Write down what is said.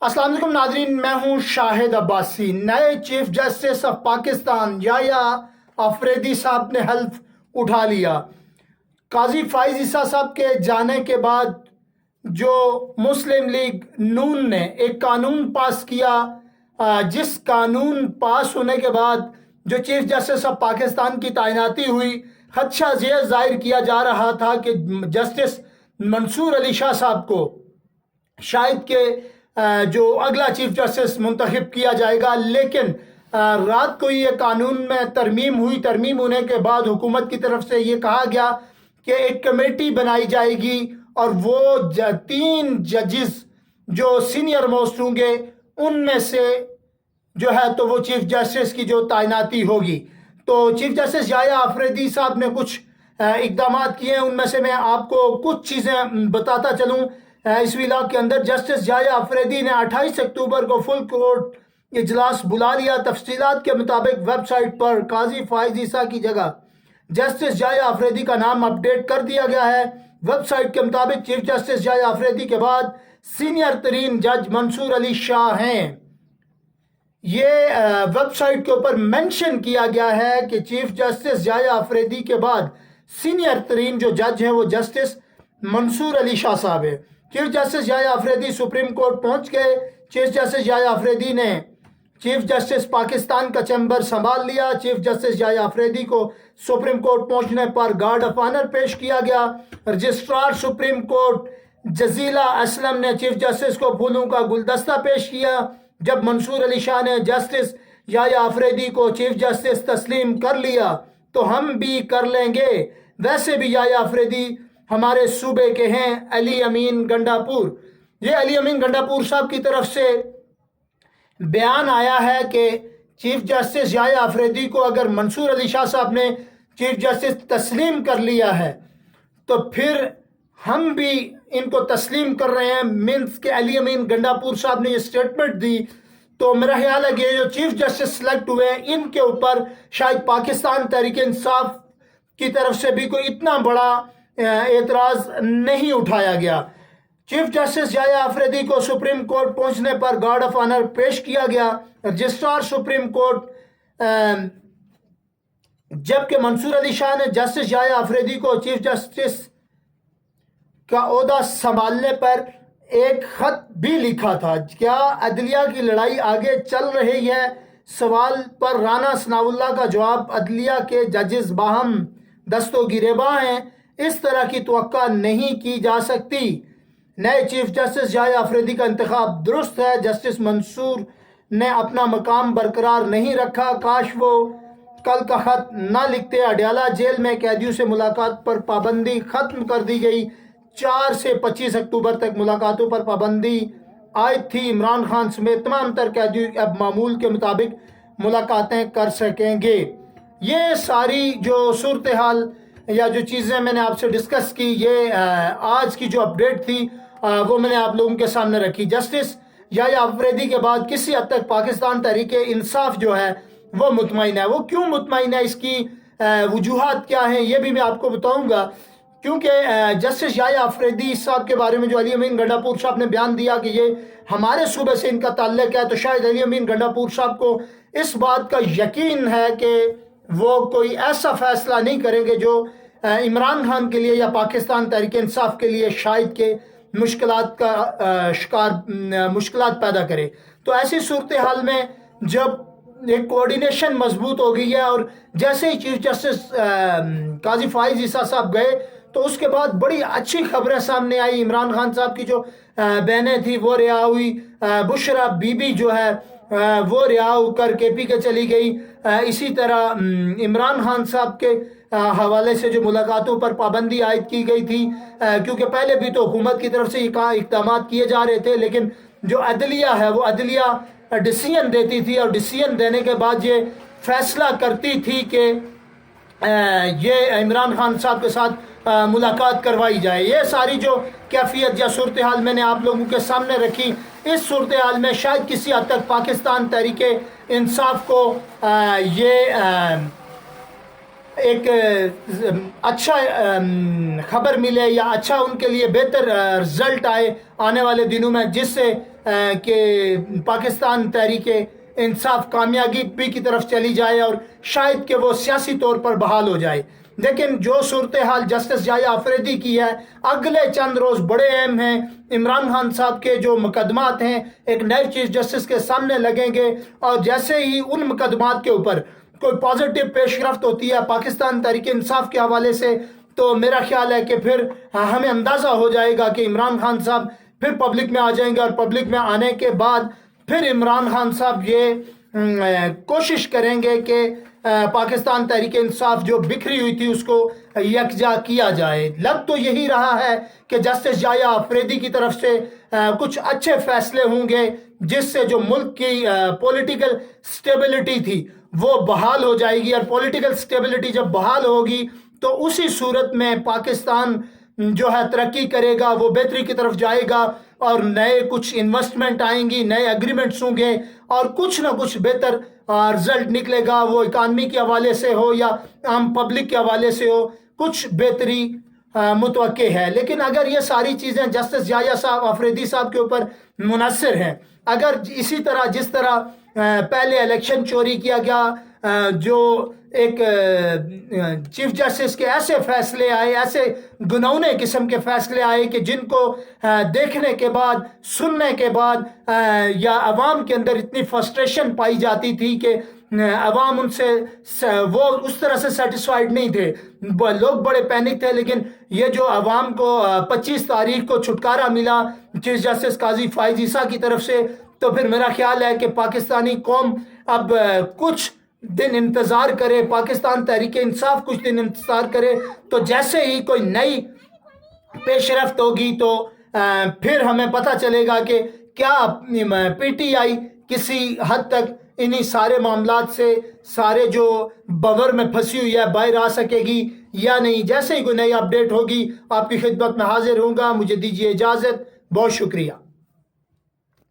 अस्सलाम वालेकुम नाजरीन, मैं हूं शाहिद अब्बासी। नए chief justice of Pakistan Yahya Afridi साहब ने हल्फ उठा लिया। काजी फाइज ईसा साहब के जाने के बाद जो मुस्लिम लीग नून ने एक कानून पास किया, जिस कानून पास होने के बाद जो चीफ जस्टिस ऑफ पाकिस्तान की तैनाती हुई, खदशा ये जाहिर किया जा रहा था कि जस्टिस मंसूर अली शाह साहब को शायद के जो अगला चीफ जस्टिस मुंतखब किया जाएगा। लेकिन रात को ये कानून में तरमीम हुई। तरमीम होने के बाद हुकूमत की तरफ से ये कहा गया कि एक कमेटी बनाई जाएगी और वो 3 जजेस जो सीनियर मोस्ट होंगे उनमें से जो है तो वो चीफ जस्टिस की जो तैनाती होगी। तो चीफ जस्टिस याया अफरीदी साहब ने कुछ इकदाम किए हैं, उनमें से मैं आपको कुछ चीज़ें बताता चलूँ इस व्लॉग के अंदर। जस्टिस याया अफरीदी ने 28 अक्टूबर को फुल कोर्ट इजलास बुला लिया। तफसीलात के मुताबिक वेबसाइट पर काजी फाइज ईसा की जगह जस्टिस याया अफरीदी का नाम अपडेट कर दिया गया है। वेबसाइट के मुताबिक चीफ जस्टिस याया अफरीदी के बाद सीनियर तरीन जज मंसूर अली शाह हैं। ये वेबसाइट के ऊपर मेंशन किया गया है कि चीफ जस्टिस याया अफरीदी के बाद सीनियर तरीन जो जज हैं वो जस्टिस मंसूर अली शाह साहब है। Chief justice Yahya Afridi supreme court पहुंच गए। चीफ जस्टिस याया अफरीदी ने चीफ जस्टिस पाकिस्तान का चैम्बर संभाल लिया। चीफ जस्टिस याया अफरीदी को सुप्रीम कोर्ट पहुंचने पर गार्ड ऑफ ऑनर पेश किया गया। Registrar supreme court Jazila Aslam ने चीफ जस्टिस को फूलों का गुलदस्ता पेश किया। जब मंसूर अली शाह ने जस्टिस याया अफरीदी को चीफ जस्टिस तस्लीम कर लिया तो हम भी कर लेंगे। वैसे भी याया अफरीदी हमारे सूबे के हैं। अली अमीन गंडापुर, ये अली अमीन गंडापुर साहब की तरफ से बयान आया है कि चीफ जस्टिस याया अफरीदी को अगर मंसूर अली शाह साहब ने चीफ जस्टिस तस्लीम कर लिया है तो फिर हम भी इनको तस्लीम कर रहे हैं। मीन्स के अली अमीन गंडापुर साहब ने ये स्टेटमेंट दी। तो मेरा ख्याल है कि जो चीफ जस्टिस सेलेक्ट हुए इनके ऊपर शायद पाकिस्तान तहरीक इंसाफ की तरफ से भी कोई इतना बड़ा एतराज़ नहीं उठाया गया। चीफ जस्टिस याया अफरीदी को सुप्रीम कोर्ट पहुंचने पर गार्ड ऑफ ऑनर पेश किया गया। रजिस्ट्रार सुप्रीम कोर्ट जबकि मंसूर अली शाह ने जस्टिस याया अफरीदी को चीफ जस्टिस का ओहदा संभालने पर एक खत भी लिखा था। क्या अदलिया की लड़ाई आगे चल रही है? सवाल पर राना सनाउल्लाह का जवाब, अदलिया के जजेस बाहम दस्तों गिरेबां हैं, इस तरह की तवक्का नहीं की जा सकती। नए चीफ जस्टिस याया अफरीदी का इंतखाब दुरुस्त है। जस्टिस मंसूर ने अपना मकाम बरकरार नहीं रखा। काश वो कल का खत ना लिखते। अडयाला जेल में कैदियों से मुलाकात पर पाबंदी खत्म कर दी गई। 4 से 25 अक्टूबर तक मुलाकातों पर पाबंदी आयद थी। इमरान खान समेत तमाम तर कैदी अब मामूल के मुताबिक मुलाकातें कर सकेंगे। ये सारी जो सूरत हाल या जो चीज़ें मैंने आपसे डिस्कस की, ये आज की जो अपडेट थी वो मैंने आप लोगों के सामने रखी। जस्टिस याया अफरीदी के बाद किसी हद तक पाकिस्तान तहरीक इंसाफ जो है वो मुतमईन है। वो क्यों मुतमईन है, इसकी वजूहात क्या हैं, ये भी मैं आपको बताऊंगा। क्योंकि जस्टिस याया अफरीदी साहब के बारे में जो अली अमीन गंडापुर साहब ने बयान दिया कि ये हमारे सूबे से इनका ताल्लुक है, तो शायद अली अमीन गंडापुर साहब को इस बात का यकीन है कि वो कोई ऐसा फैसला नहीं करेंगे जो इमरान खान के लिए या पाकिस्तान तहरीक इंसाफ के लिए शायद के मुश्किलात का शिकार मुश्किलात पैदा करे। तो ऐसी सूरत हाल में जब एक कोऑर्डिनेशन मजबूत हो गई है और जैसे ही चीफ जस्टिस काजी फाइज ईसा साहब गए तो उसके बाद बड़ी अच्छी खबरें सामने आई। इमरान खान साहब की जो बहनें थी वो रिहा हुई। बुशरा बीबी जो है वो रिहा होकर KP के चली गई। इसी तरह इमरान खान साहब के हवाले से जो मुलाकातों पर पाबंदी आयद की गई थी, क्योंकि पहले भी तो हुकूमत की तरफ से ये इक़दाम किए जा रहे थे, लेकिन जो अदलिया है वो अदलिया डिसीजन देती थी और डिसीजन देने के बाद ये फैसला करती थी कि ये इमरान खान साहब के साथ मुलाकात करवाई जाए। ये सारी जो कैफियत या सूरत हाल मैंने आप लोगों के सामने रखी। इस सूरत हाल में शायद किसी हद तक पाकिस्तान तहरीक इंसाफ को ये ایک اچھا خبر ملے یا اچھا ان کے لیے بہتر رزلٹ آئے آنے والے دنوں میں، جس سے کہ پاکستان تحریک انصاف کامیابی کی طرف چلی جائے اور شاید کہ وہ سیاسی طور پر بحال ہو جائے۔ لیکن جو صورتحال جسٹس یحییٰ آفریدی کی ہے، اگلے چند روز بڑے اہم ہیں۔ عمران خان صاحب کے جو مقدمات ہیں ایک نئے چیف جسٹس کے سامنے لگیں گے، اور جیسے ہی ان مقدمات کے اوپر کوئی پازیٹیو پیش رفت ہوتی ہے پاکستان تحریک انصاف کے حوالے سے، تو میرا خیال ہے کہ پھر ہمیں اندازہ ہو جائے گا کہ عمران خان صاحب پھر پبلک میں آ جائیں گے، اور پبلک میں آنے کے بعد پھر عمران خان صاحب یہ کوشش کریں گے کہ پاکستان تحریک انصاف جو بکھری ہوئی تھی اس کو یکجا کیا جائے۔ لگ تو یہی رہا ہے کہ جسٹس یحییٰ آفریدی کی طرف سے کچھ اچھے فیصلے ہوں گے، جس سے جو ملک کی پولیٹیکل سٹیبلٹی تھی وہ بحال ہو جائے گی، اور پولیٹیکل سٹیبلٹی جب بحال ہوگی تو اسی صورت میں پاکستان جو ہے ترقی کرے گا، وہ بہتری کی طرف جائے گا، اور نئے کچھ انویسٹمنٹ آئیں گی، نئے ایگریمنٹس ہوں گے، اور کچھ نہ کچھ بہتر رزلٹ نکلے گا، وہ اکانومی کے حوالے سے ہو یا عام پبلک کے حوالے سے ہو، کچھ بہتری متوقع ہے۔ لیکن اگر یہ ساری چیزیں جسٹس یحییٰ صاحب آفریدی صاحب کے اوپر منحصر ہیں، اگر اسی طرح جس طرح پہلے الیکشن چوری کیا گیا، جو ایک چیف جسٹس کے ایسے فیصلے آئے، ایسے گنونے قسم کے فیصلے آئے کہ جن کو دیکھنے کے بعد، سننے کے بعد یا عوام کے اندر اتنی فرسٹریشن پائی جاتی تھی کہ عوام ان سے وہ اس طرح سے سیٹسفائیڈ نہیں تھے، لوگ بڑے پینک تھے۔ لیکن یہ جو عوام کو 25 تاریخ کو چھٹکارا ملا چیف جسٹس قاضی فائز عیسیٰ کی طرف سے، تو پھر میرا خیال ہے کہ پاکستانی قوم اب کچھ دن انتظار کرے، پاکستان تحریک انصاف کچھ دن انتظار کرے، تو جیسے ہی کوئی نئی پیش رفت ہوگی تو پھر ہمیں پتہ چلے گا کہ کیا پی ٹی آئی کسی حد تک انہی سارے معاملات سے، سارے جو بور میں پھنسی ہوئی ہے، باہر آ سکے گی یا نہیں۔ جیسے ہی کوئی نئی اپڈیٹ ہوگی آپ کی خدمت میں حاضر ہوں گا۔ مجھے دیجیے اجازت، بہت شکریہ۔